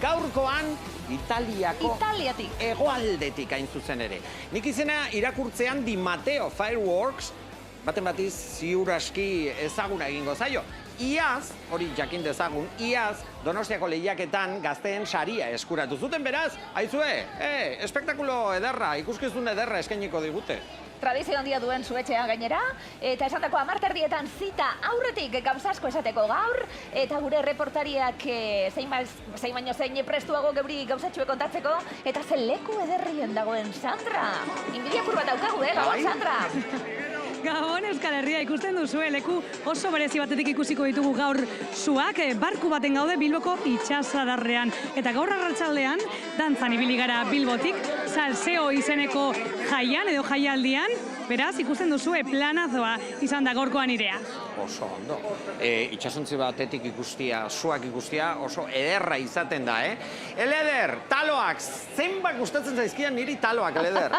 gaurkoan Italiako hegoaldetik hain zuzen ere. Nik izena irakurtzean Di Matteo Fireworks, baten batiz ziur aski ezaguna egingo zaio. Iaz, hori jakin dezagun, iaz Donostiako lehiaketan gazteen saria eskuratu zuten, beraz, aizue, espektakulo ederra, ikuskizun ederra eskainiko digute. Tradizio handia duen zuetxea gainera, eta esandako 10:00 zita aurretik gauza asko esateko gaur, eta gure reportariak zein baino zein prestuago geuri gauzatxue kontatzeko, eta ze leku ederrien dagoen Sandra. Inbidiapur bat daukagu, gabon, Sandra? Gabon, Euskal Herria ikusten duzue, leku oso berezi batetik ikusiko ditugu gaur zuak, barku baten gaude Bilboko itsasadarrean. Eta gaur arratsaldean dantzan ibili gara Bilbotik, salseo izeneko jaian edo jaialdian, beraz ikusten duzue planazoa izan da gaurkoan irea. Oso ondo. Itsasontzi batetik ikustia, zuak ikustia oso ederra izaten da, Eleder, taloak, zenbat gustatzen zaizkian niri taloak, Eleder?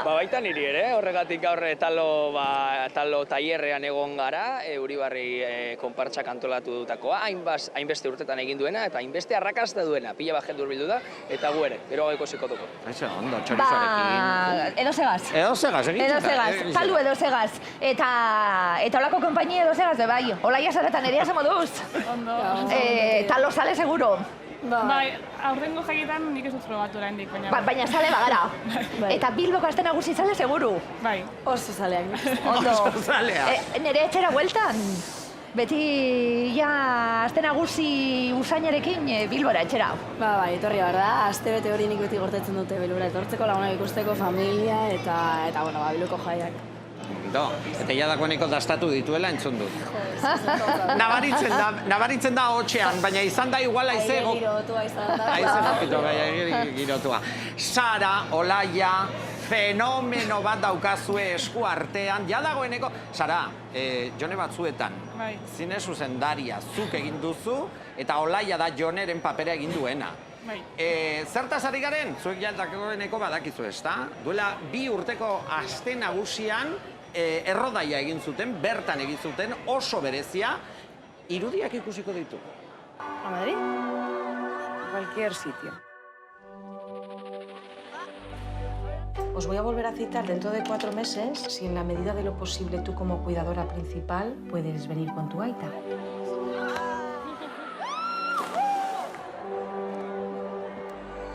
Baita niri ere, horregatik gaur talo tailerrean egon gara, Uribarri konpartsak antolatu dutakoa, hainbeste urtetan egin duena, eta hainbeste arrakasta duena, pila bat jende hurbildu da, eta gu ere, gero gaiko zikotuko. Eso, ondo, txorizoarekin. Edo segaz. Edo segaz, egiten da. Talu edo segaz. Eta olako konpainia edo segaz, de bai. Olaia zaretan eria zen moduz. Ondo. Talo sale seguro. Bai, aurrengo jaietan nik ez dut probatu oraindik, baina... Baina sale bagara. Eta Bilboko aste nagusi sale seguru. Bai. Oso zaleak. Ondo. Oso zalea. Nere etxera hueltan. Beti aste nagusi usainarekin Bilbora etxera. Bai, etorri behar da. Aste bete hori nik beti gortetzen dute Bilbora etortzeko, lagunak ikusteko, familia eta Bilboko jaiak. Eta ja dagoeneko dastatu dituela entzun dut. Nabaritzen da hotxean, baina izan da igual aize girotua izan da. Aize girotua. Sara, Olaia, fenomeno bat daukazue esku artean, ja dagoeneko. Sara, Jone batzuetan, zine zuzendaria zuk egin duzu, eta Olaia da Joneren papera egin duena. Zertaz ari garen? Zuek ja dagoeneko badakizu, ezta? Duela 2 urteko aste nagusian, errodaia egin zuten, bertan egin zuten, oso berezia, irudiak ikusiko ditu. ¿A Madrid? A cualquier sitio. Os voy a volver a citar dentro de 4 meses, si en la medida de lo posible tú como cuidadora principal puedes venir con tu aita.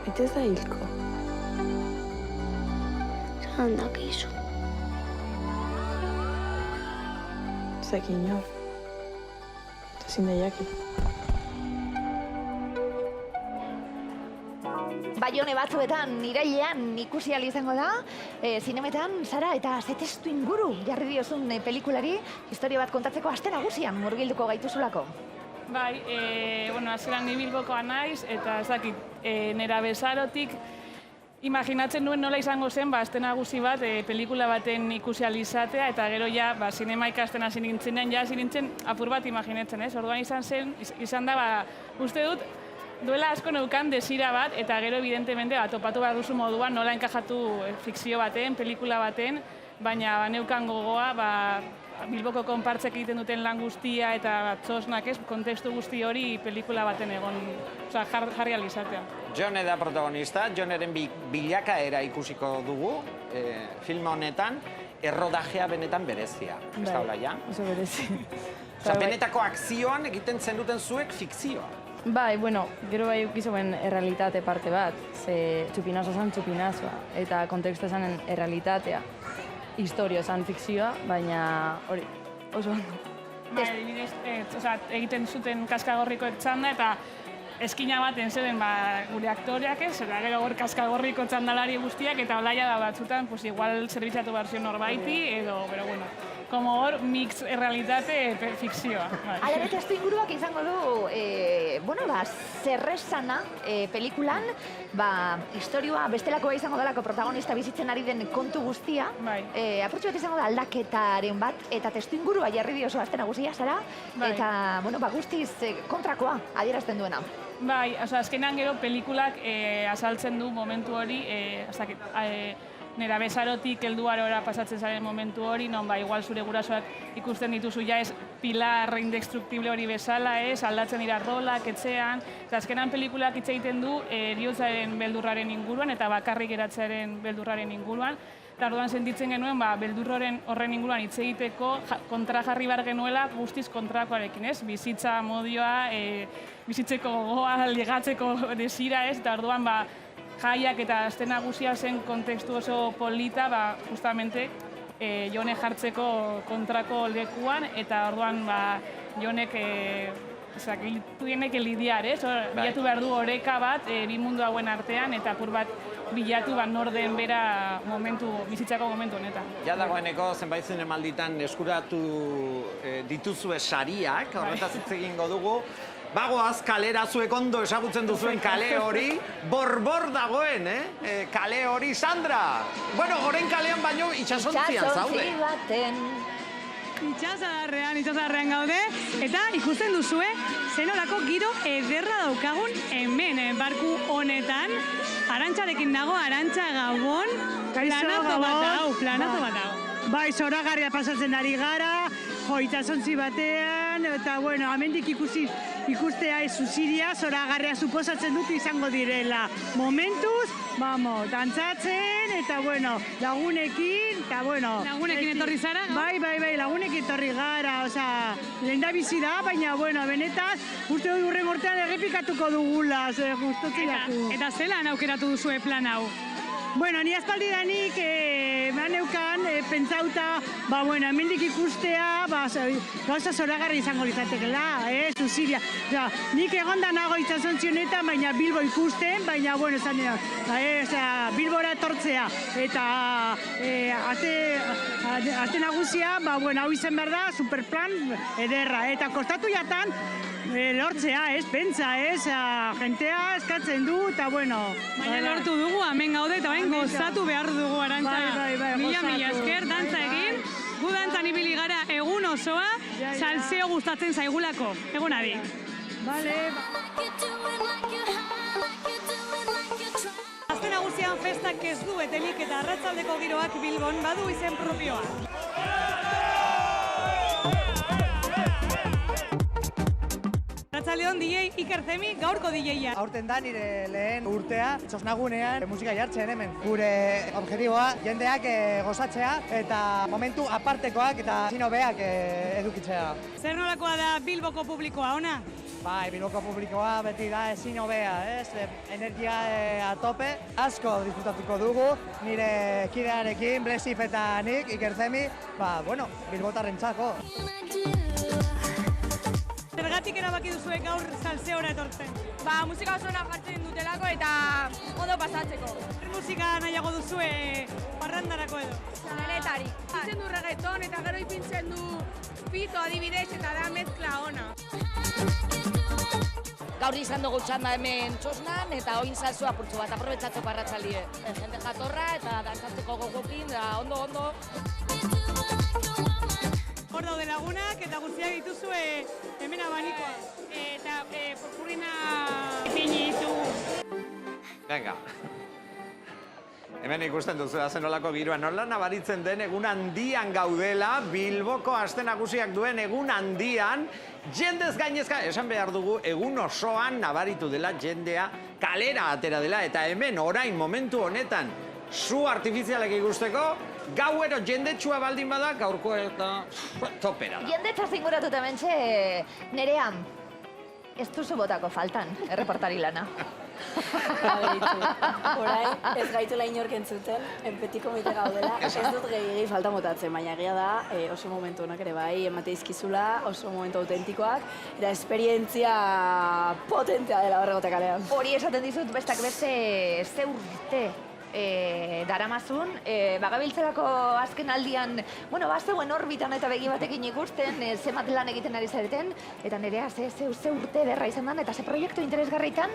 Eta ez da hilko. Zan dakizu. Zaki inor. Eta ezin da jaki. Baione batzuetan, irailean ikusi ahal izango da, zinemetan, Sara, eta ze testu inguru jarri diozun pelikulari, historia bat kontatzeko aste nagusian murgilduko gaituzulako. Bai, hasieran ni Bilbokoa naiz, eta ez dakit, nera bezarotik, imaginatzen nuen nola izango zen, aste nagusi bat, pelikula baten ikusi ahal izatea, eta gero ja, sinema ikasten hasi nintzenean, ja hasi nintzen apur bat imaginatzen, ez? Orduan izan da, uste dut, duela asko neukan desira bat, eta gero evidentemente topatu behar duzu moduan nola enkajatu fikzio baten, pelikula baten, baina neukan gogoa, Bilboko konpartzek egiten duten lan guztia eta txosnak ez, kontestu guzti hori pelikula baten egon, jarri ahal izatea. Jone da protagonista, Joneren bilakaera ikusiko dugu, film honetan, errodajea benetan berezia, ez da Olaia? Oso berezi. Benetako akzioan egiten zenuten zuek fikzioa. Bai, gero bai ukizoen errealitate parte bat, ze txupinazo zen txupinazoa, eta kontekstu zen errealitatea. Historio zen fikzioa, baina hori, oso ondo. Egiten zuten kaskagorriko txanda eta eskina baten zeuden gure aktoreak ez, eta gero hor kaskagorriko txandalari guztiak, eta Olaia da batzutan, igual zerbitzatu behar zion norbaiti, edo, como hor, mix realitate fikzioa. Alare testu inguruak izango du, zerresana pelikulan, historioa bestelakoa izango dalako protagonista bizitzen ari den kontu guztia, apurtxu bat izango da aldaketaren bat, eta testu ingurua jarri diozu aste nagusia, Sara, eta, guztiz kontrakoa adierazten duena. Bai, azkenean gero pelikulak azaltzen du momentu hori, nera bezarotik helduarora pasatzen zaren momentu hori, non igual zure gurasoak ikusten dituzu ja ez pilar indestructible hori bezala, aldatzen dira rolak, etxean, eta azkenan pelikulak hitz egiten du heriotzaren beldurraren inguruan eta bakarrik geratzearen beldurraren inguruan, eta orduan sentitzen genuen beldur horren inguruan hitz egiteko kontra jarri behar genuela guztiz kontrakoarekin, bizitza modioa, bizitzeko gogoa, ligatzeko desira, eta orduan jaiak eta aste nagusia zen kontekstu oso polita, justamente Jone jartzeko kontrako lekuan, eta orduan Jonek tiene que lidiar, bilatu behar du oreka bat bi mundu hauen artean, eta apur bat bilatu norden bera bizitzako momentu honetan. Ja dagoeneko zenbait zinemalditan eskuratu dituzue sariak, horretaz hitz egingo dugu. Bagoaz, kalera zuek ondo esagutzen duzuen kale hori, borbor dagoen, kale hori, Sandra! Bueno, goren kalean baino itxasontzian zaude. Itxasadarrean gaude, eta ikusten duzue, zenolako giro ederra daukagun hemen, barku honetan. Arantxarekin dago, Arantxa Gabon, planazo bat hau. Bai, zoragarria pasatzen ari gara, itxasontzi batean, eta bueno, amendik ikustea Zuziria, zoragarria suposatzen dut izango direla. Momentuz, dantzatzen, eta bueno, lagunekin, eta bueno... Lagunekin etorri zara? Bai, lagunekin etorri gara, osea, lehen da bizi da, baina bueno, benetaz, uste dut urren urtean errepikatuko dugula, gustotzilako. Eta zelan aukeratu duzue plan hau? Bueno, ni aspaldidanik neukan pentsauta, hemendik ikustea, gauza zoragarri izango litzatekela, Zuziria. Nik egonda nago itxasontzi honetan, baina Bilbo ikusten, baina, bueno, Bilbora etortzea. Eta ate nagusia, hau izan behar da, superplan ederra. Eta kostatu jatan, lortzea, pentsa, jentea eskatzen du, eta bueno... Baina lortu dugu, hemen gaude, eta gozatu behar dugu, Arantxa. Mila esker, dantza egin. Gu dantzan ibili gara egun osoa, salseo gustatzen zaigulako. Egun adi. Aste nagusian festak ez du etenik eta arratsaldeko giroak Bilbon badu izen propioa. Arratsaldeon DJ Iker Zemi, gaurko DJ-a. Aurten da nire lehen urtea, txosnagunean musika jartzen hemen. Gure objektiboa jendeak gozatzea eta momentu apartekoak eta zinobeak edukitzea. Zer nolakoa da Bilboko publikoa, ona? Bai, Bilboko publikoa beti da ezin hobea, energia a tope. Asko disfrutatuko dugu, nire kidearekin, Blesif eta nik, Iker Zemi, Bilbotarrentzako. Zergatik erabaki duzue gaur salseora etortzen? Musika oso jartzen dutelako eta ondo pasatzeko. Zer musika nahiago duzue parrandarako edo? Denetarik. Ipintzen du reggaeton eta gero ipintzen du pito adibidez eta da mezkla ona. Gaur izan dugu txanda hemen txosnan eta oin salsua apurtxo bat aprobetxatzeko arratsaldie. Jende jatorra eta dantzatzeko gogokin, ondo. Hor daude lagunak eta guztiak dituzue hemen abanikoa. Eta purpurina ipini ditugu. Venga. Hemen ikusten duzu da zenolako giroa. Nola nabaritzen den egun handian gaudela, Bilboko aste nagusiak duen egun handian, jendez gainezka, esan behar dugu, egun osoan nabaritu dela jendea kalera atera dela, eta hemen orain momentu honetan su artifizialek ikusteko, gauero jendetsua baldin bada, gaurko eta topera da. Jendetza zinguratuta mentxe, Nerean, ez duzu botako faltan, erreportari lana. Horai, ez gaitula inork entzuten, enpetiko mite gaudela, ez dut gehi falta motatzen, baina egia da oso momentu honak ere bai, emate izkizula, oso momentu autentikoak, eta esperientzia potentea dela horregote kalean. Hori esaten dizut bestak beste ze urte daramazun, bagabiltzerako azken aldian, zeuen orbitan eta begi batekin ikusten, zemat lan egiten ari zareten, eta Nerea ze urte derra izan den, eta ze proiektu interesgarritan,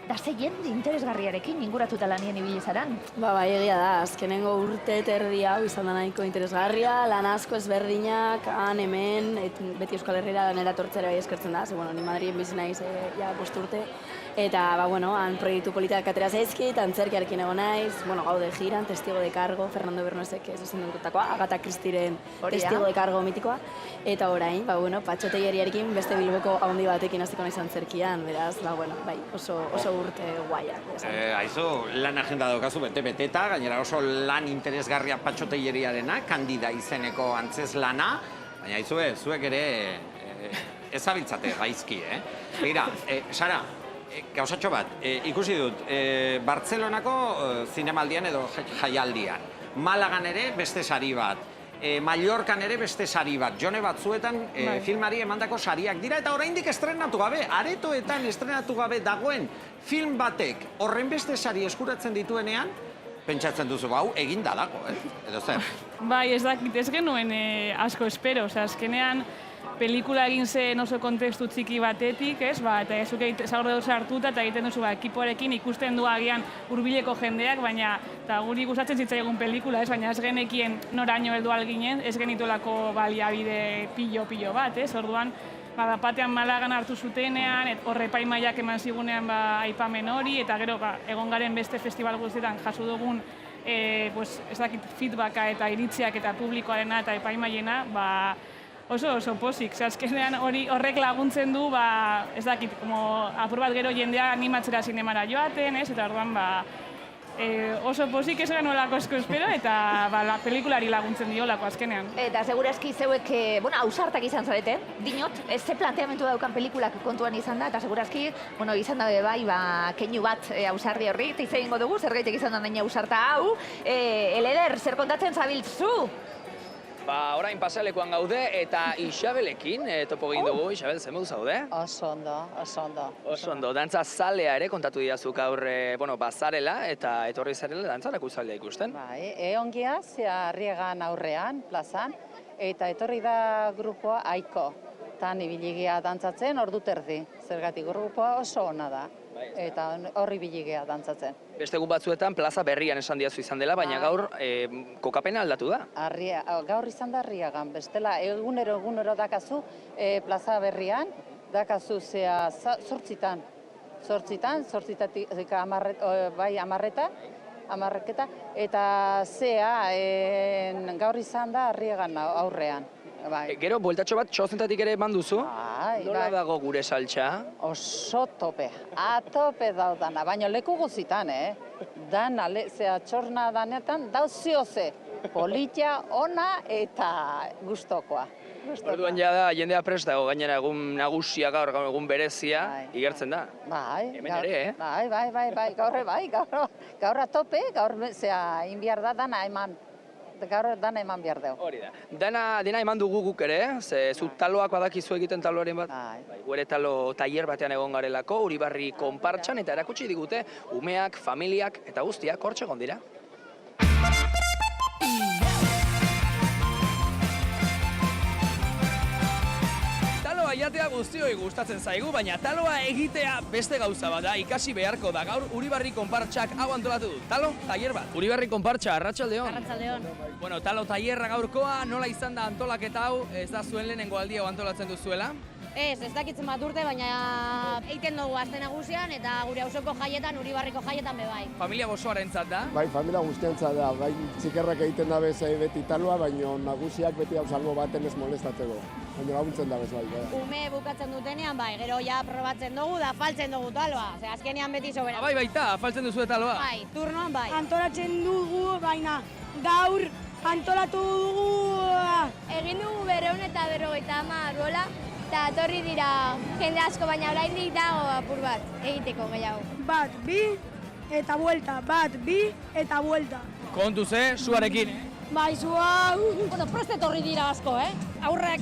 da ze jende interesgarriarekin inguratuta lanien ibili zaran. Bai, egia da, azkenengo urte terdi hau izan da nahiko interesgarria, lan asko ezberdinak, han, hemen, beti Euskal Herriera lanera tortzera bai eskertzen da, ni Madrien bizi naiz, 5 urte, Eta, han proiektu politak atera zaizkit, antzerkiarekin egon naiz, gaude jiran, Testigo de Cargo, Fernando Bernosek zuzendutakoa, Agatha Christieren Testigo de Cargo mitikoa. Eta orain, Patxo Telleriarekin beste Bilboko handi batekin hasteko naiz antzerkian, beraz, oso urte guaiak. Aizu, lan agenda daukazu bete-beteta, gainera oso lan interesgarria Patxo Telleriarena, Kandida izeneko antzeslana, baina aizu, zuek ere ezabiltzate gaizki, Begira, Sara, gauzatxo bat, ikusi dut, Bartzelonako zinemaldian edo jaialdian, Malagan ere beste sari bat, Mallorcan ere beste sari bat, jone batzuetan filmari emandako sariak dira, eta oraindik estrenatu gabe, aretoetan estrenatu gabe dagoen film batek horren beste sari eskuratzen dituenean, pentsatzen duzu, hau eginda dago, edo zer? Bai, ez dakit, ez genuen asko espero, azkenean pelikula egin zen oso kontestu txiki batetik, eta ezuk zaurre dozu hartuta eta egiten duzu ekipoarekin ikusten du agian hurbileko jendeak, baina guri gustatzen zitzaigun pelikula, baina ez genekien noraino heldu alginen, ez genituelako baliabide pilo bat, orduan, batean Malagan hartu zutenean, horre epaimaiak eman zigunean aipamen hori, eta gero egon garen beste festival guztietan jaso dugun feedbacka eta iritziak eta publikoarena eta epaimaiena, oso posik, azkenean horrek laguntzen du, apur bat gero jendea animatzera zinemara joaten, eta orduan oso posik ez genuelako asko espero, eta pelikulari laguntzen diolako azkenean. Eta segurazki zeuek, ausartak izan zarete, dinot, ez ze planteamentu daukan pelikulak kontuan izan da, eta segurazki, izan dabe keinu bat ausardi horri, eta izan dugu, zergaitek izan da naina ausarta hau, Eleder, zer kontatzen zabiltzu? Orain pasalekoan gaude eta Isabelekin topo egin dugu. Isabel, zen modu zaude? Oso ondo. Oso ondo. Dantza zalea ere kontatu diazuk gaur, bazarela eta etorri zarela dantzarako zalea ikusten. Bai, egongia, Arriagan aurrean, plazan, eta etorri da grupoa Aiko. Tan ibiligia dantzatzen, ordu terdi. Zergatik grupoa oso ona da. Eta horri biligea dantzatzen. Beste egun batzuetan plaza berrian esan diazu izan dela, baina gaur kokapena aldatu da. Gaur izan da Arriagan, bestela egunero dakazu plaza berrian, dakazu zea zortzitatik amarreketa, eta zea gaur izan da Arriagan aurrean. Gero, bueltatxo bat, txozentatik ere eman duzu? Nola dago gure saltxa? Oso tope, atope daudana, baina leku guzitan, Dana, zera txorna danetan, dauzioze, politia, ona eta gustokoa. Orduan jada, jendea prest dago, gainera egun nagusia gaur, egun berezia, igertzen da. Bai, hemen ere, gaur atope, gaur zera inbiar da dana eman. Gaur dana eman behar dugu. Hori da. Dena eman dugu guk ere, zu taloak badakizu egiten taloaren bat. Gure talo tailer batean egon garelako, Uribarri konpartxan, eta erakutsi digute, umeak, familiak eta guztiak hortxe egon dira. Jatea guztioi gustatzen zaigu, baina taloa egitea beste gauza bat da, ikasi beharko da. Gaur Uribarri konpartxak hau antolatu du. Talo, tailer bat. Uribarri konpartxa, arratsaldeon. Arratsaldeon. Bueno, talo tailerra gaurkoa, nola izan da antolaketa hau, ez da zuen lehenengo aldia antolatzen duzuela? Ez dakitzen bat urte, baina egiten dugu aste nagusian eta gure auzoko jaietan, Uribarriko jaietan bebai. Familia osoarentzat da? Bai, familia guztientzat da. Bai, txikerrak egiten da bezai beti taloa, baina nagusiak beti hausalgo baten ez molestatzeko. Baina laguntzen da bezai. Ume bukatzen dutenean, bai, gero ja probatzen dugu da faltzen dugu taloa. Azkenean beti sobera. Bai, baita, faltzen duzu taloa? Bai, turnoan bai. Antolatzen dugu, baina gaur antolatu dugu. Egin dugu 250 bola. Eta atorri dira jende asko, baina oraindik dago apur bat egiteko gehiago. Bat, bi, eta buelta. Bat, bi, eta buelta. Kontu ze, zuarekin, Bai, zua... Prest etorri dira asko, Aurreak,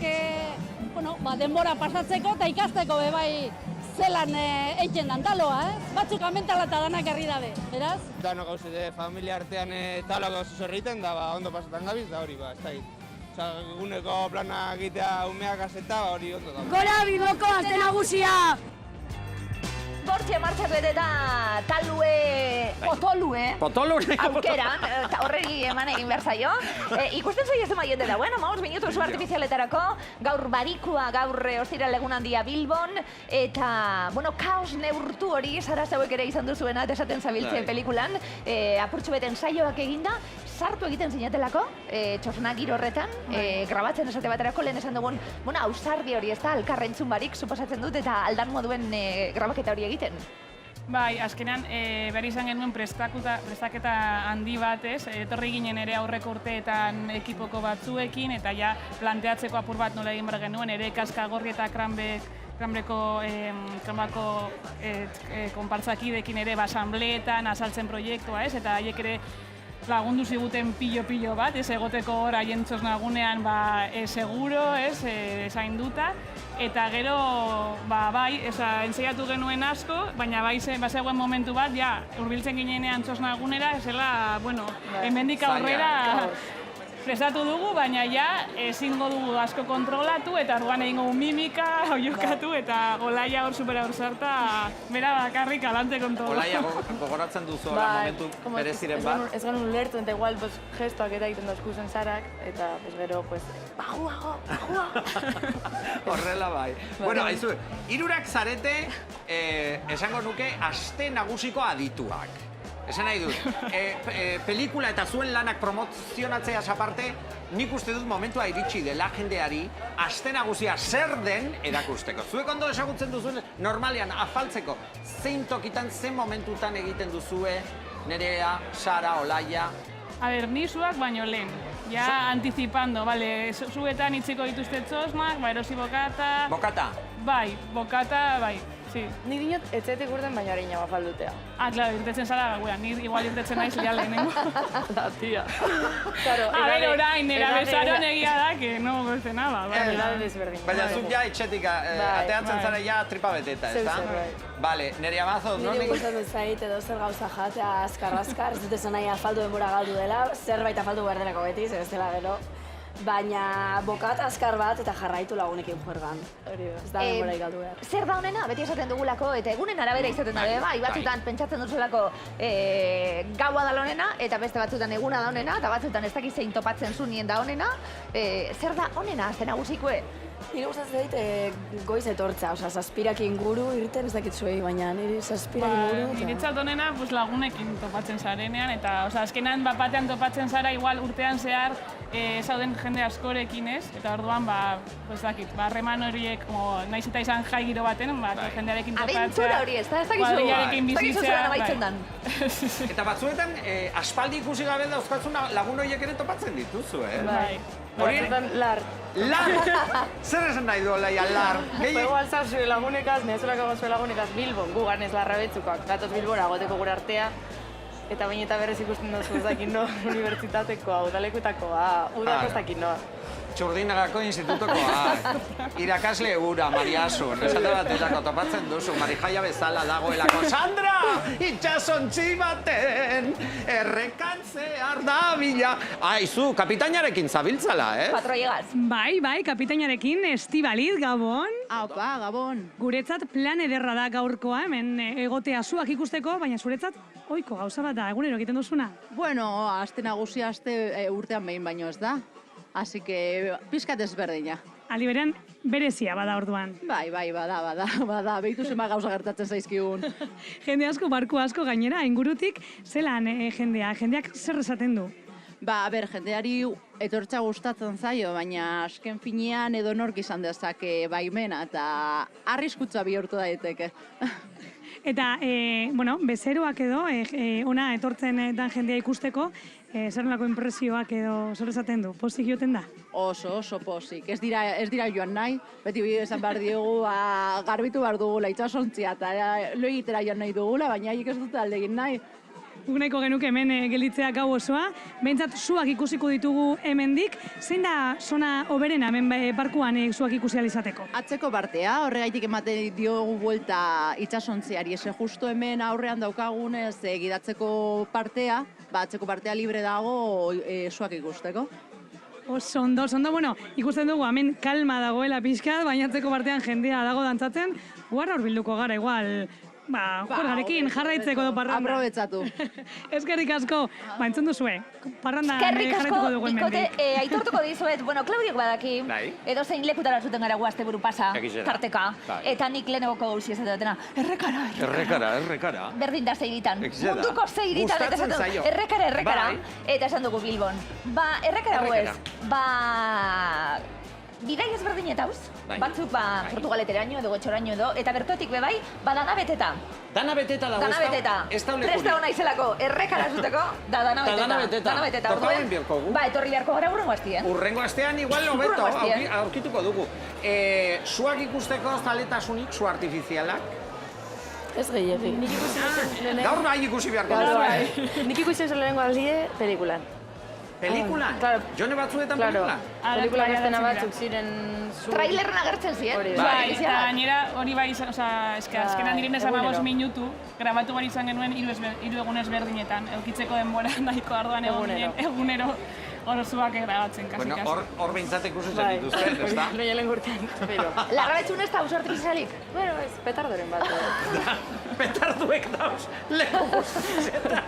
denbora pasatzeko eta ikasteko bai zelan eitzen dan taloa, Batzuk amentala eta danak herri dabe, beraz? Dano gauzide, familia artean taloa gauzuz erriten, da ondo pasatan gabiz, da hori, ez da egiten. Eguneko plana egitea umeak azeta, hori ondo da. Gora Bilboko aste nagusia! bortxe martxak eta talue, potolue, aukeran, eta horregi eman egin behar zaio. Ikusten zoi ez dema jende da, bueno, maus minutu oso artifizialetarako, gaur barikua, gaur ostira legun handia Bilbon, eta, bueno, kaos neurtu hori, Sara zeuek ere izan duzuena, esaten zabiltzen pelikulan, apurtxo beten saioak eginda, sartu egiten zinatelako, txosna giro horretan, grabatzen esate baterako lehen esan dugun, bueno, ausardi hori ez da, alkarrentzun barik, suposatzen dut, eta aldan moduen grabaketa hori egiten. Bai, azkenan, behar izan genuen prestaketa handi bat, ez? Etorri ginen ere aurreko urteetan ekipoko batzuekin, eta ja planteatzeko apur bat nola egin behar genuen, ere Kaskagorri eta Kranbeko konpartzakidekin ere asambleetan azaltzen proiektua, ez? Eta haiek ere lagundu ziguten pilo bat, ez egoteko hor haien txosnagunean seguro, ez, zainduta. Eta gero, bai, ensaiatu genuen asko, baina bai zegoen momentu bat, ja, hurbiltzen ginenean txosnagunera, zela, bueno, hemendik aurrera prestatu dugu, baina ja, ezingo dugu asko kontrolatu, eta orduan egingo mimika, oiokatu, eta Olaia hor supera hor sarta, bera bakarrik alante kontola. Olaia gogoratzen duzu momentu bereziren bat? Ez genuen ulertu, eta igual gestoak eta egiten dozkuzen Sarak, eta gero, bajua. Horrela bai. Bueno, haizu, hirurak zarete, esango nuke, aste nagusiko adituak. Esan nahi dut, pelikula eta zuen lanak promozionatzeaz aparte, nik uste dut momentua iritsi dela jendeari, aste nagusia zer den erakusteko. Zuek ondo esagutzen duzuen, normalean, afaltzeko, zein tokitan, zein momentutan egiten duzue, Nerea, Sara, Olaia? A ber, ni zuak baino lehen. Ja, anticipando, bale, zuetan itziko dituzte txosnak, erosi bokata... Bokata? Bai, bokata, bai. Sí. Ni dinot etxetik urten baina hori inago faldutea. Claro, irtetzen zara, ni igual irtetzen naiz ja lehenengo. La tia. A ber, orain, nera besaron egia da, que no goze nada. Baina zuk ja etxetik ateatzen zara ja tripa beteta, ez da? Bale, Nerea Mazo, no? Nire gustatzen zait edo zer gauza jatea azkar-azkar, ez dut esan nahi afaldu denbora galdu dela, zerbait afaldu behar delako beti, zer ez dela gero. Baina bokata azkar bat eta jarraitu lagunekin juergan. Ez da denbora galdu behar. Zer da honena? Beti esaten dugulako, eta egunen arabera izaten da, bai, batzutan pentsatzen duzulako gaua da honena, eta beste batzutan eguna da honena, eta batzutan ez dakiz zein topatzen zunien da honena. Zer da honena, azte nagusikoe? Nire gustatzen zait goiz etortza, oza, zazpirak inguru irten ez dakit zuei, baina nire zazpirak inguru... Niretzat honena lagunekin topatzen zarenean, eta azkenan batean topatzen zara igual urtean zehar zauden jende askorekin ez, eta orduan, harreman horiek, naiz eta izan jai giro baten, jendearekin topatzea... Abentura hori ez da, ez dakizu zelan amaitzen dan. Eta batzuetan, aspaldi ikusi gabe dauzkatzuna lagun horiek ere topatzen dituzu, eh? Bai. Batzuetan lar. Lar? Zer esan nahi du, Olaia, lar? Igual zazue lagunekaz, nezulako gozue lagunekaz Bilbon, gu ganez larra betzukak, gatoz Bilbora goteko gure artea, eta baina eta berrez ikusten duzu ez dakit no, unibertsitatekoa, udalekutakoa, udako ez dakit no. Txurdinagako institutokoa, irakasle egura, Mariasun, esate batetako topatzen duzu, Marijaia bezala dagoelako, Sandra! Itxasontzi baten, errekantzear da bila. Aizu, kapitainarekin zabiltzala, eh? Patroiegaz. Bai, kapitainarekin, Estibaliz, Gabon. Aupa, Gabon. Guretzat plan ederra da gaurkoa, hemen egotea zuak ikusteko, baina zuretzat oiko gauza bat da, egunero egiten duzuna. Bueno, aste nagusia urtean behin baino ez da. Así que, pizkat ezberdina. Aldi berean, berezia bada orduan. Bai, bada. Behitu zema gauza gertatzen zaizkigun. Jende asko, barku asko gainera, ingurutik, zelan jendeak zer esaten du? Jendeari etortza gustatzen zaio, baina azken finean edonork izan dezake baimena eta arriskutza bihurtu daiteke. Eta, bezeroak edo, ona etortzen dan jendea ikusteko, zer nolako impresioak edo zer esaten du? Pozik joten da? Oso pozik. Ez dira joan nahi, beti esan behar diogu, garbitu behar dugula itxasontzia, eta lo egitera joan nahi dugula, baina haiek ez dute aldegin nahi. Guk nahiko genuke hemen gelditzea gau osoa, behintzat zuak ikusiko ditugu hemendik, zein da zona oberena hemen barkuan zuak ikusi alizateko? Atzeko partea, horregaitik ematen diogu buelta itxasontziari, eze justu hemen aurrean daukagunez gidatzeko partea, atzeko partea libre dago zuak ikusteko. Oso ondo, bueno, ikusten dugu hemen kalma dagoela pixkat, baina atzeko partean jendea dago dantzatzen, guarra horbilduko gara igual, Jorgarekin jarraitzeko do parranda. Aprobetxatu. Eskerrik asko, entzun duzue, parranda jarraituko dugu hemendik. Eskerrik asko, Bikote, aitortuko dizuet, Klaudiok badaki, edo zein lekutara zuten gara guazte buru pasa, tarteka, eta nik lehenegoko gauzi ez dutena, errekara. Berdin da zeiritan, munduko zeiritan, eta esan dugu, errekara, eta esan dugu Bilbon. Errekara guez, bidai ezberdin eta batzuk Portugaleteraino edo Getxoraino edo, eta bertotik bebai, dana beteta. Dana beteta dago, ez da ulekurik. Presta hona izelako, errekara zuteko, dana beteta. Tokauen biharko gu. Etorri beharko gara urrengo aztien. Urrengo aztean igual hobeto, aurkituko dugu. Suak ikusteko zaletasunik, su artifizialak? Ez gehiagik. Gaur bai ikusi beharko dugu. Nik ikusi esan lehenengo aldi pelikulan. Pelikulan? Jone batzuetan pelikulan? Pelikulan estena batzuk ziren... Trailerren agertzen ziren. Bai, eta gainera hori bai, azkenan direnez 15 minutu, grabatu gari izan genuen 3 egun ezberdinetan, eukitzeko denbora nahiko arduan egunero orozuak grabatzen, kasi. Hor behintzat ikusi zen dituzten, ez da? Baina lehen gurtean, pero... Larrabetzun ez da uso artifizialik? Bueno, ez, petardoren bat. Petarduek dauz, leko guztietan.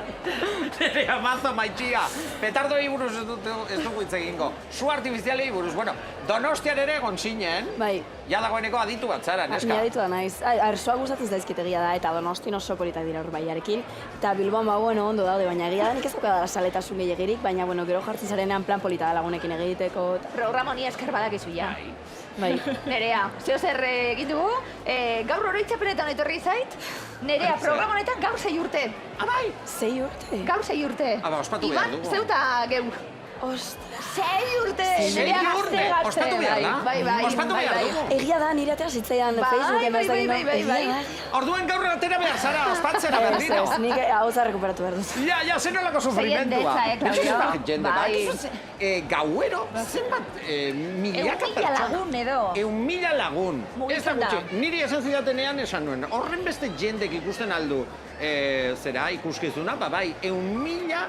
Nere amazo maitxia. Petardoi buruz ez dugu hitz egingo. Su artifizialei buruz, bueno, Donostian ere egon zinen. Bai. Ja dagoeneko aditu bat zara, neska? Ni aditu da naiz. Arsoa gustatzen zaizkit egia da, eta Donostin oso politak dira hor baiarekin. Eta Bilbon ondo daude, baina egia da nik ez dauka saletasun gehiagirik, baina gero jartzen zarenean plan polita da lagunekin egiteko. Programa honi esker badakizu ja. Bai. Nerea, zeo zer egin dugu, gaur oroitzapenetan etorri zait, Nerea, programa honetan gaur 6 urte. Bai? 6 urte? Gaur 6 urte. Ospatu behar dugu. Iban, zeuta geu. Ostras. 6 urte! 6 urte! Ospatu behar da? Ospatu behar dugu? Egia da, nire atera zitzaidan Facebooken. Bai. Orduen gaur atera behar zara, ospatzera berdino. Ez, nik hauza rekuperatu behar dut. Ja, zenolako sufrimentua. Jende bat. Gauero, zenbat milaka pertsona. 1.000 lagun edo. 1.000 lagun. Ez da gutxi. Niri esan zidatenean esan nuen, horren beste jendek ikusten aldu zera ikuskizuna, bai, 1.000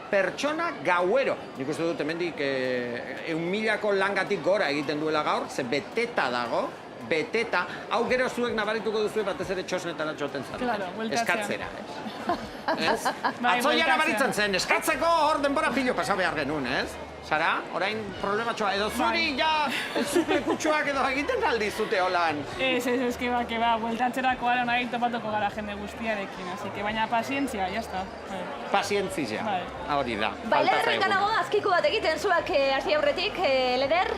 pertsona gauero. Nik uste dut hemendik 1.000ko langatik gora egiten duela gaur, ze beteta dago, beteta. Hau gero zuek nabarituko duzue batez ere txosnetara txoten zara. Eskatzera. Atzoia nabaritzen zen, eskatzeko hor denbora pilo pasa behar genuen, ez? Sara, orain problematxoa, edo zuri ja zuplekutxoak edo egiten aldizute holan. Ez, keba, bueltatzerako ara nahi topatuko gara jende guztiarekin, así que baina pazientzia, jazta. Pazientzia, hori da. Lederren ganago azkiku bat egiten zuak hasi aurretik, Leder?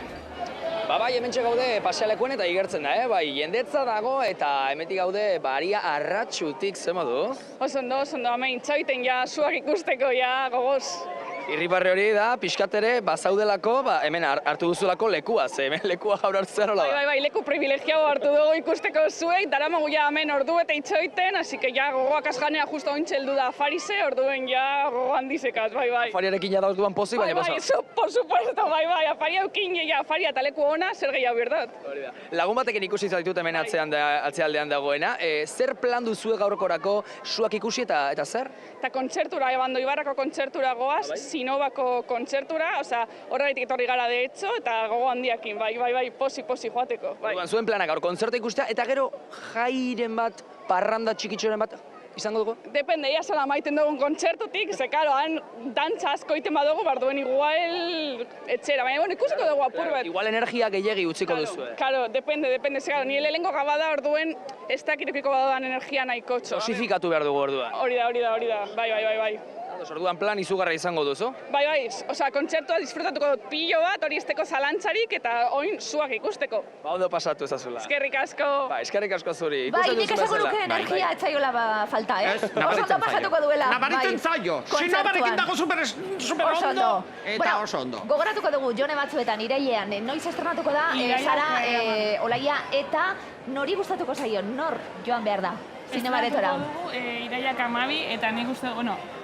Bai, hementxe gaude pasealekuen eta igertzen da, bai, jendetza dago eta hemetik gaude baria arratsutik, ze modu? Oso ondo, hemen txoiten ja, suak ikusteko ja, gogoz. Irribarre hori da, pixkat ere, bazaudelako, hemen hartu duzulako lekua, ze hemen lekua gaur hartzea nola da. Bai, leku privilegiago hartu dugu ikusteko zuek, daramagu ja hemen ordu eta itxoiten, hasi que ja gogoak asganea justo ointxe heldu da Afarise, orduen ja gogo handizekaz, bai. Afariarekin ja dauzduan pozik, baina pasa. Bai, por supuesto, bai, Afaria eukin, Afaria eta leku ona, zer gehiago berdat. Lagun batekin ikusi zaitut hemen atzealdean dagoena, zer plan duzue gaurkorako suak ikusi eta zer? Eta kontzertura, Ebando Ibarrako kontzertura goaz, Sinovako kontzertura, horregatik etorri gara de hecho, eta gogo handiakin, bai, posi joateko. Zuen plana gaur, kontzerta ikustea, eta gero jairen bat, parranda txikitxoren bat, izango dugu? Depende, ia zela maiten dugun kontzertutik, ze karo, han dantza asko iten badugu, barduen igual etxera, baina ikusiko dugu apur bat. Igual energia gehiagi utziko duzu. Karo, depende, ze karo, nire lehenko gabada orduen, ez dakirukiko baduan energia nahiko txo. Dosifikatu behar dugu orduan. Hori da, bai. Orduan plan izugarra izango duzu? Bai, kontzertua disfrutatuko dut pilo bat, hori esteko zalantzarik eta oin suak ikusteko. Ondo pasatu ezazula. Eskerrik asko. Eskerrik asko zuri. Bai, nik esango nuke energia etzaiola falta, Oso ondo pasatuko duela. Nabaritzen zaio. Sinabarekin dago super ondo. Eta oso ondo. Gogoratuko dugu, Jone batzuetan, irailean, noiz estrenatuko da, Sara, Olaia, eta nori gustatuko zaio, nor joan behar da, zinemaretora? Estrenatuko dugu, Iraiak 12, eta nik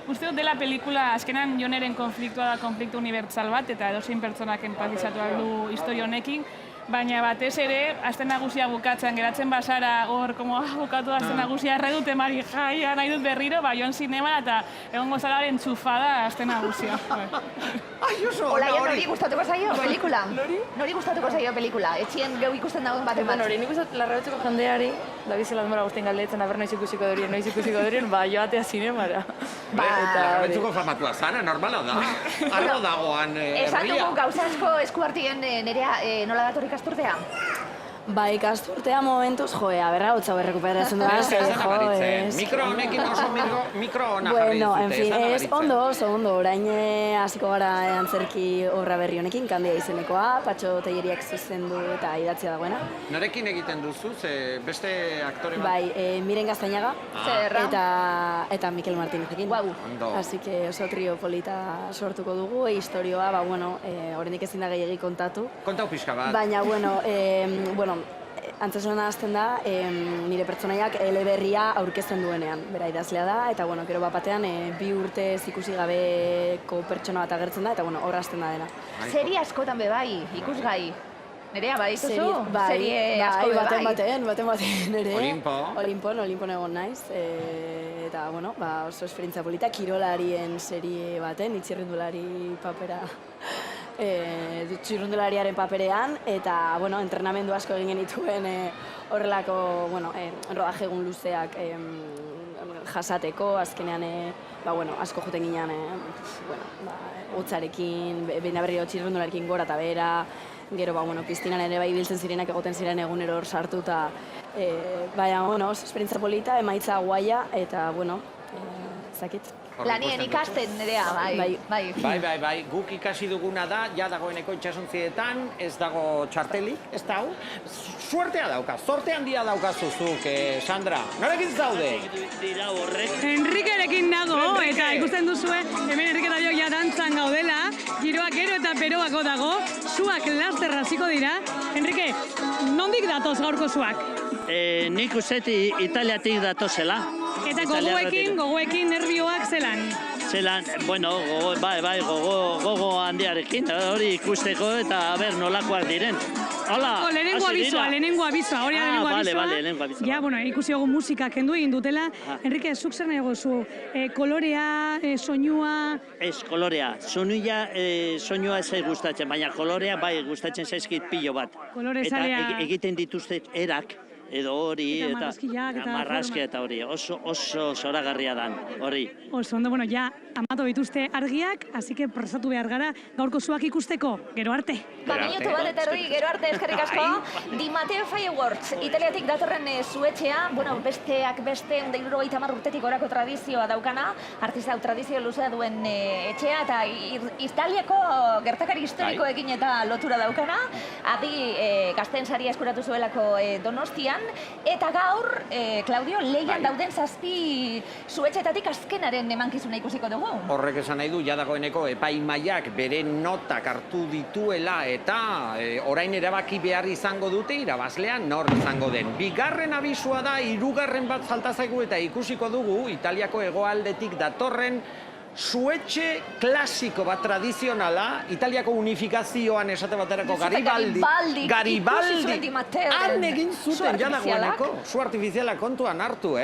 uste dut dela pelikula, azkenan Joneren konfliktua da konfliktu unibertsal bat, eta edozein pertsonak empatizatu aldu historia honekin. baina batez ere, aste nagusia bukatzen, geratzen basara hor, bukatu aste nagusia erredute mari jaia nahi dut berriro, joan zinema eta egongo zara entzufada aste nagusia. Olaia, nori gustatuko zaio pelikula? Nori gustatuko zaio pelikula? Etxien geu ikusten dagoen baten bat? Nik uste larrabetzeko jendeari, da bizela denbora guztien galdetzen, aber noiz ikusiko dorien, joatea zinemara. Larrabetzuko famatua zara, normala da. Arro dagoan herria. Esan dugu gauza asko eskuartien Nerea, nola dator ikasturtea? Ba, ikasturtea momentuz, aberra hotza berrekuperatzen da. Mikro honekin oso mikro hona jarri Bueno, en dizute, fin, ez ez ondo, orain hasiko gara antzerki obra berri honekin, Kandia izenekoa, Patxo Telleriak zuzendu eta idatzia dagoena. Norekin egiten duzu, ze beste aktore bat? Bai, Miren Gaztainaga eta Mikel Martinezekin. Ondo. Así que oso trio polita sortuko dugu, historioa, oraindik ezin da gehiegi kontatu. Kontau pixka bat. Baina, antzesuna hasten da, nire pertsonaiak eleberria aurkezten duenean, bera idazlea da, eta gero batean 2 urtez ikusi gabeko pertsona bat agertzen da, eta horra hasten da dena. Serie askotan bebai, ikusgai. Nerea, badituzu? Serie asko baten ere. Olinpon egon naiz. Eta, oso esperientzia polita, kirolarien serie baten, itxirrindulari papera. Txirrundulariaren paperean, eta, entrenamendu asko egin genituen horrelako, rodaje egun luzeak jasateko, azkenean, asko juten ginean, hotzarekin, behin berriro txirrundularekin gora eta bera, gero, piztinan ere bai biltzen zirenak egoten ziren egunero hor sartu, eta, oso esperientzia polita, emaitza guaia, eta, zakit. Lanien ikasten, Nerea, Bai, guk ikasi duguna da, ja dagoeneko itxasontzietan, ez dago txartelik, ez da hau. Suertea dauka, zorte handia daukazuzuk, Sandra. Norekin zaude? Enrikerekin dago, eta ikusten duzue, hemen Enrike eta Biok ja dantzan gaudela, giroak gero eta beroako dago, suak laster hasiko dira. Enrike, nondik datoz gaurko suak? Nik uste Italiatik datozela. Eta gogoekin nervioak zelan? Zelan, gogo handiarekin, hori ikusteko eta nolakoak diren. Hola, lehenengo abizua, hori da lehenengo abizua. Ja, ikusi dugu musika kendu egin dutela. Enrike, zuk zer nahi gozu? Kolorea, soinua? Ez, kolorea. Soinua ez gustatzen, baina kolorea bai gustatzen zaizkit pilo bat. Eta egiten dituzte erak, edo hori, eta marrazkia eta hori, oso zoragarria dan, hori. Oso ondo, ja, amatu dituzte argiak, así que prestatu behar gara gaurko suak ikusteko, gero arte. Minutu bat eta hori, gero arte eskerrik asko. Di Matteo Fireworks, Italiatik datorren zuetxea, besteak beste 150 urtetik orako tradizioa daukana, artista tradizio luzea duen etxea, eta Italiako gertakari historikoekin eta lotura daukana, adi gazten saria eskuratu zuelako Donostian, eta gaur, Claudio, leian dauden 7 zuetxetatik azkenaren emankizuna ikusiko dugu. Horrek esan nahi du, jadagoeneko epaimaiak bere notak hartu dituela eta orain erabaki behar izango dute irabazlean nor izango den. Bigarren abisua da, 3. bat falta zaigu eta ikusiko dugu Italiako hegoaldetik datorren suetxe klasiko bat tradizionala, Italiako unifikazioan esate baterako Garibaldi, han egin zuten jadagoeneko, su artifiziala kontuan hartu,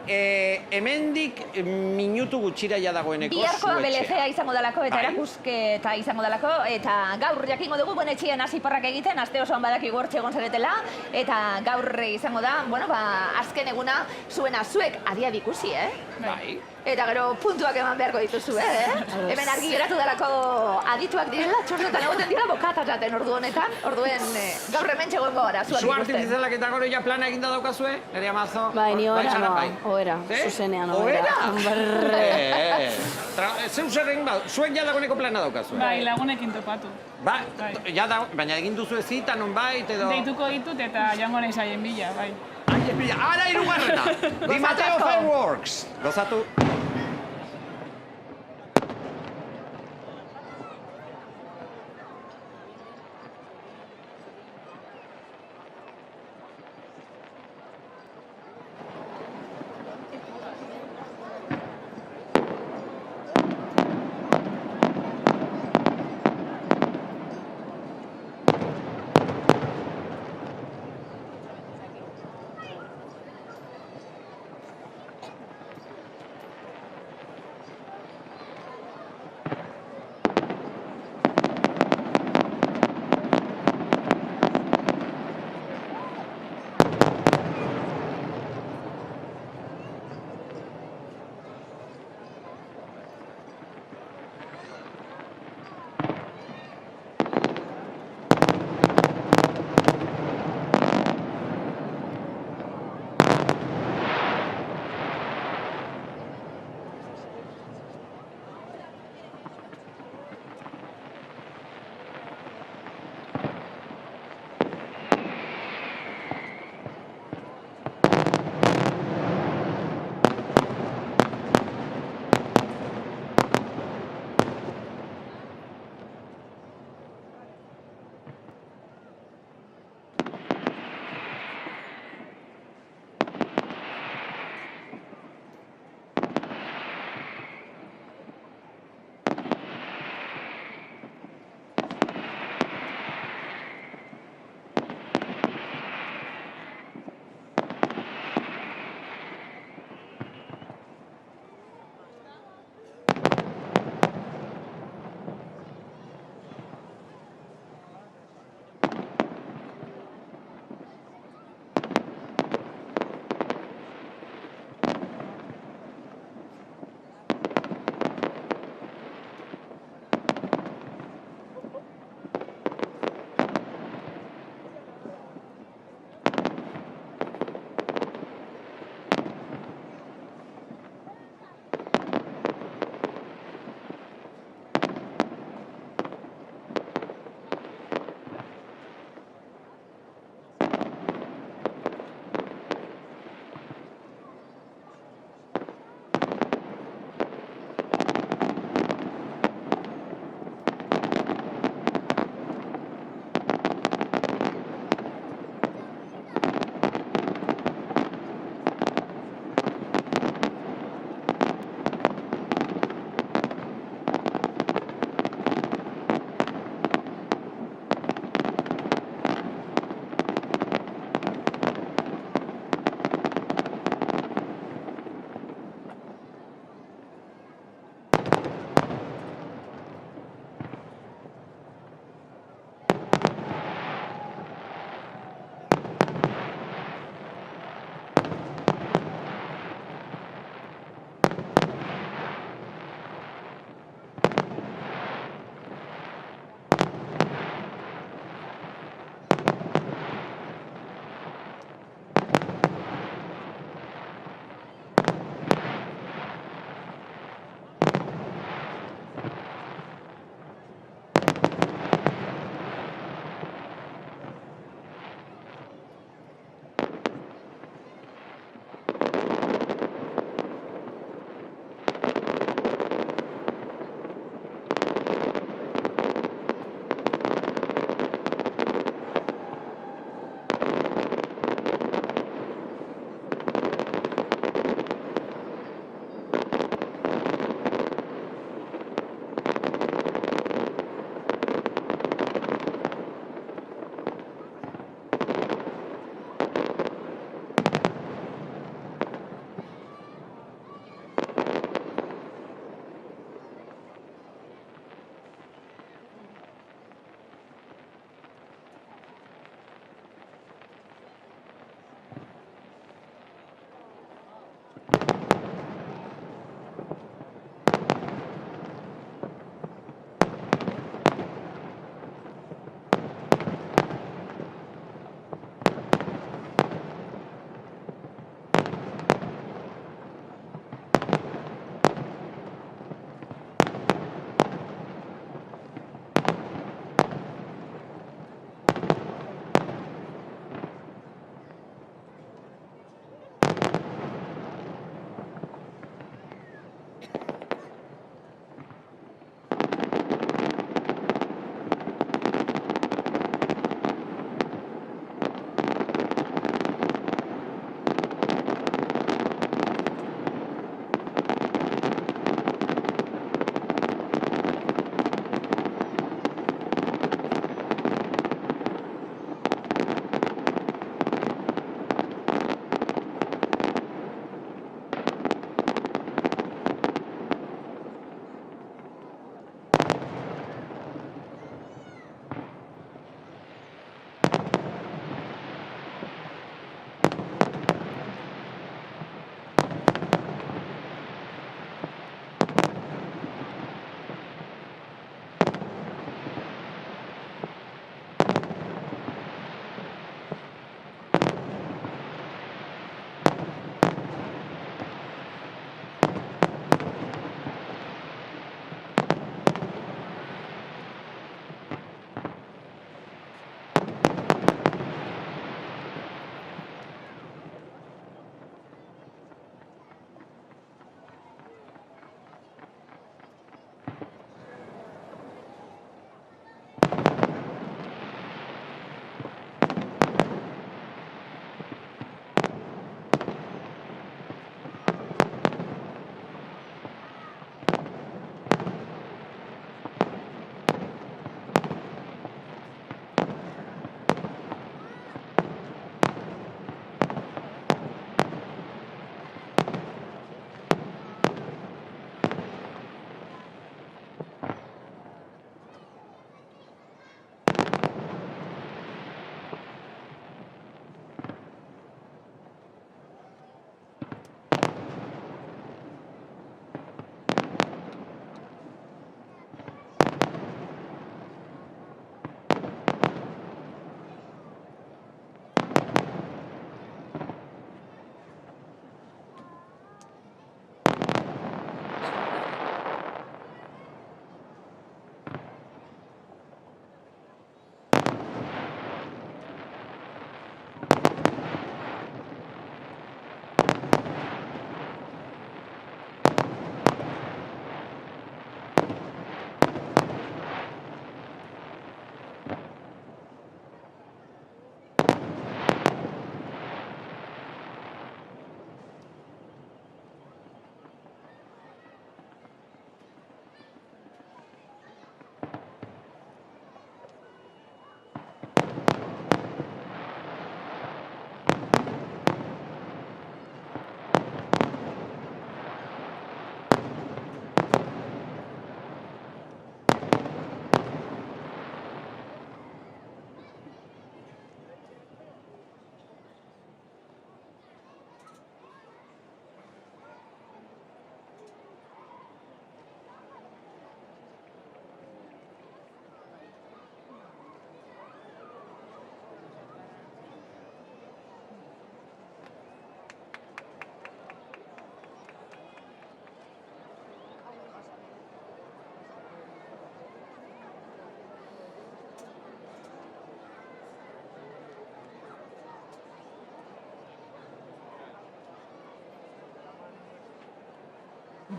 hemendik minutu gutxira jadagoeneko suetxea. Biharkoa belezea izango dalako eta erakusketa izango dalako, eta gaur jakingo dugu, etxean hasiparrak egiten, aste osoan badakigu hortxe egon zaretela, eta gaur izango da, azken eguna zuena zuek adiad ikusi, Bai. Eta gero puntuak eman beharko dituzu, Hemen argi geratu dalako adituak direla, txortetan egoten dira bokata jaten ordu honetan, orduen gaur hemen txegoen gora, zuak ikusten. Su artifizialak eta gero ja plana eginda daukazue, Nerea Mazo? Bai, ni ohera, zuzenean ohera. Zeu zer egin badu, zuen jadagoeneko plana daukazue? Bai, lagunekin topatu. Baina egin duzu ezita, non bait, edo... Deituko ditut eta joango nahi zaien bila, bai. Ara 3. Di Matteo Fireworks. Gozatu.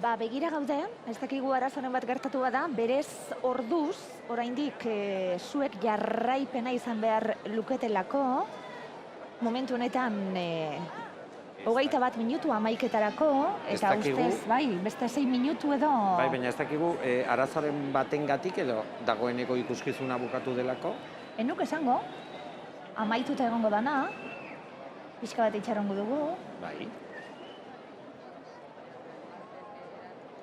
Ba, begira gaude, ez dakigu arazoren bat gertatu da, berez orduz, oraindik zuek jarraipena izan behar luketelako, momentu honetan 21 minutu 11etarako, eta ustez, bai, beste 6 minutu edo... Bai, baina ez dakigu arazoren batengatik edo dagoeneko ikuskizuna bukatu delako? Enuk esango, amaituta egongo dana, pixka bat itxarongo dugu. Bai.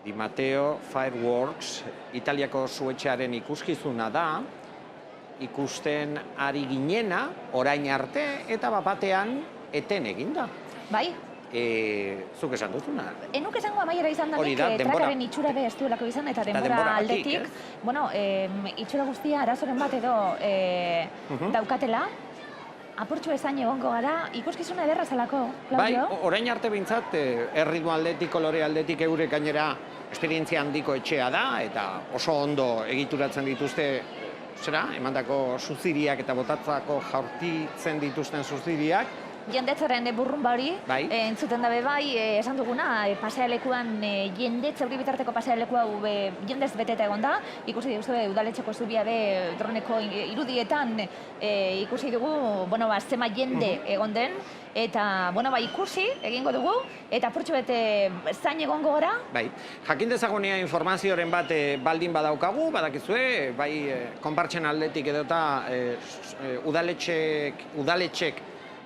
Di Matteo Fireworks, Italiako zuetxearen ikuskizuna da, ikusten ari ginena, orain arte, eta bapatean eten eginda. Bai. Zuk esan duzuna. Enuk esango amaiera izan da nik, trakaren itxura be ez duelako izan, eta denbora aldetik. Bueno, itxura guztia arazoren bat edo daukatela, apurtxo ezain egongo gara, ikuskizuna ederra zelako, Claudio? Bai, orain arte bintzat, erritmo aldetik, kolore aldetik eurek gainera esperientzia handiko etxea da, eta oso ondo egituratzen dituzte, emandako suziriak eta botatzako jaurtitzen dituzten suziriak. Jendetzaren burrumba hori, entzuten dabe bai, esan duguna, pasealekuan jendetza hori bitarteko pasealeku hau jendez beteta egon da, ikusi dugu udaletxeko zubia be droneko irudietan ikusi dugu, zema jende egon den, eta, ikusi egingo dugu, eta apurtxo bete zain egongo gara. Bai, jakin dezagonea informazioaren bat baldin badaukagu, badakizue, bai, konpartxen aldetik edota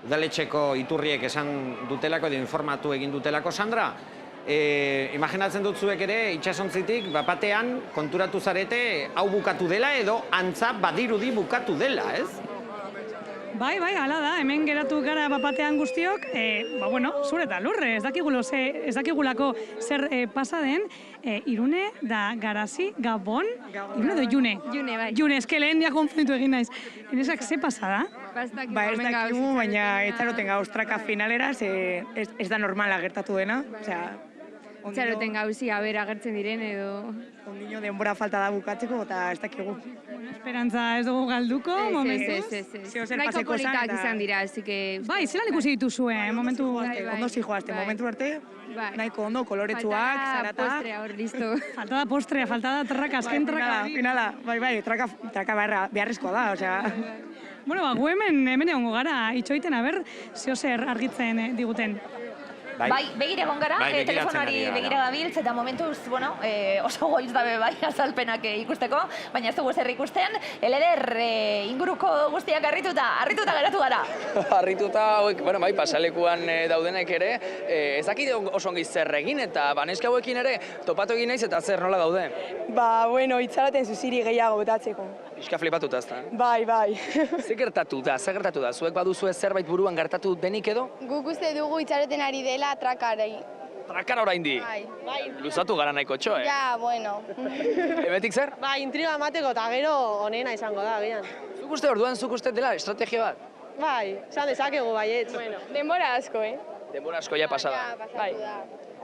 udaletxeko iturriek esan dutelako edo informatu egin dutelako. Sandra, imaginatzen dut zuek ere itxasontzitik bapatean konturatu zarete hau bukatu dela edo antza badirudi bukatu dela, ez? Bai, hala da, hemen geratu gara bapatean guztiok, zure eta lurre, ez dakigulako zer pasa den, Irune da Garazi, Gabon, Irune edo June? June, bai. June, eske lehen ja konflitu egin naiz. Enesak, ze pasa da? Ba, ez dakigu, baina etxaroten gauz traka finalera, ez da normala gertatu dena. Etxaroten gauzi, aber agertzen diren edo... Ondino denbora falta da bukatzeko, eta ez dakigu. Esperantza ez dugu galduko, momentuz? Ez. Naiko politak izan dira, ez que... Bai, zelan ikusi dituzue, momentu... Ondo zijoazte, momentu arte, nahiko ondo, koloretsuak, zarata... Falta da postrea, hor, listo. Falta da postrea, falta da traka, azken traka. Finala, bai, traka beharrezkoa da, osea... Bueno, gu hemen egongo gara, itxoiten, aber, zer argitzen diguten. Bai, begire egon gara, telefonari begira gabiltz, eta momentuz, oso goiz dabe bai azalpenak ikusteko, baina ez dugu zer ikusten, eleder inguruko guztiak harrituta geratu gara. Harrituta, bai, pasalekuan daudenek ere, ez dakit oso ongi zer egin, eta baneska hauekin ere topatu egin naiz eta zer nola daude. Itxaroten zuziri gehiago botatzeko. Iska flipatuta ezta? Bai. Zer gertatu da? Zuek baduzu zerbait buruan gertatu denik edo? Guk uste dugu itxaroten ari dela trakarei. Trakara oraindi? Bai. Luzatu gara nahiko txo, Ja, bueno. Emetik zer? Intriga emateko eta gero onena izango da, gian. Zuk uste dela estrategia bat? Bai, esan dezakegu baietz. Denbora asko, Denbora asko ja pasada. Bai.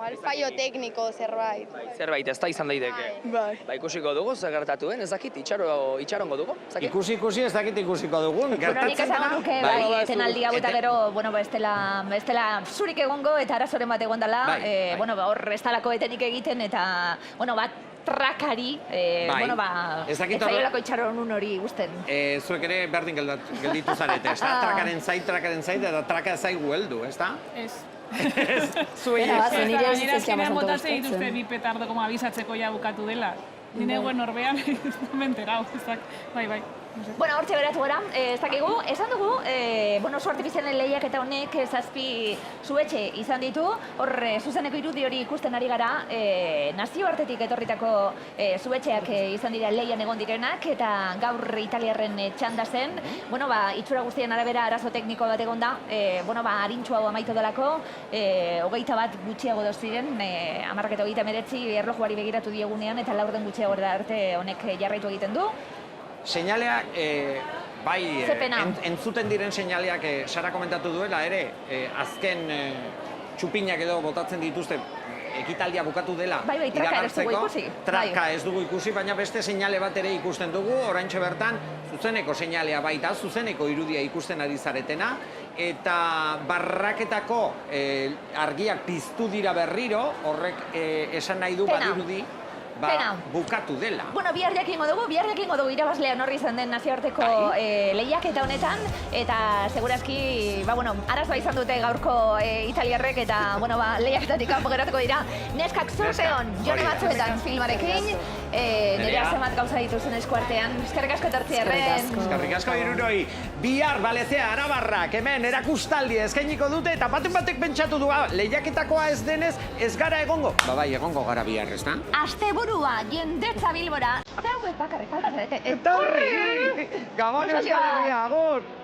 Fallo tekniko zerbait. Zerbait, ez da izan daiteke. Bai. Ikusiko dugu, zer gertatu den, ez dakit, itxarongo dugu. Ikusi, ez dakit ikusiko dugun. Nik esango nuke, eten aldi hau eta gero, ez dela zurik egongo eta arazoren bat egon dela, hor ez dalako etenik egiten eta, trakari, zailolako itxaron hori guzten. Zuek ere berdin gelditu zarete, ez da? Trakaren zait eta traka zaigu heldu, ez da? Ez. Zuei ez. Nire azkenean botatzen dituzte bi petardo como abisatzeko ja bukatu dela. Nire guen norbean, ez da menterau, bai. Bueno, hortxe beratu gara, ez dakigu, esan dugu, oso artifizialen lehiak eta honek zazpi zuetxe izan ditu, hor zuzeneko irudi hori ikusten ari gara, nazioartetik etorritako zuetxeak izan dira lehian egon direnak, eta gaur italiarren txanda zen, itxura guztien arabera arazo tekniko bat egon da, harintxu hau amaitu delako, 21 bat gutxiago doz ziren, 10:29 erlojuari begiratu diegunean, eta laurden gutxiago arte honek jarraitu egiten du. Seinaleak, entzuten diren seinaleak Sara komentatu duela ere, azken txupinak edo botatzen dituzte ekitaldia bukatu dela traka ez dugu ikusi. Traka ez dugu ikusi, baina beste seinale bat ere ikusten dugu, oraintxe bertan, zuzeneko seinalea baita, zuzeneko irudia ikusten ari zaretena, eta barraketako argiak piztu dira berriro, horrek esan nahi du badirudi, bukatu dela. Bueno, bihar jakingo dugu irabazlea norri izan den nazioarteko lehiaketa honetan, eta segurazki, arazoa izan dute gaurko italiarrek, eta lehiaketatik kanpo geratuko dira. Neskak zorteon, jone batzuetan filmarekin, nerea zemat gauza dituzen eskuartean. Eskerrik asko etortzierren. Eskerrik asko Iruroi. Bihar, Balezea, Arabarrak, hemen erakustaldi eskainiko dute, eta batek pentsatu du, lehiaketakoa ez denez, ez gara egongo. Bai, egongo gara bihar, ez da? Asteburua, jendetza Bilbora. Eta hauek bakarrik falta zarete. Eta horri! Gabon Euskal Herria, agur!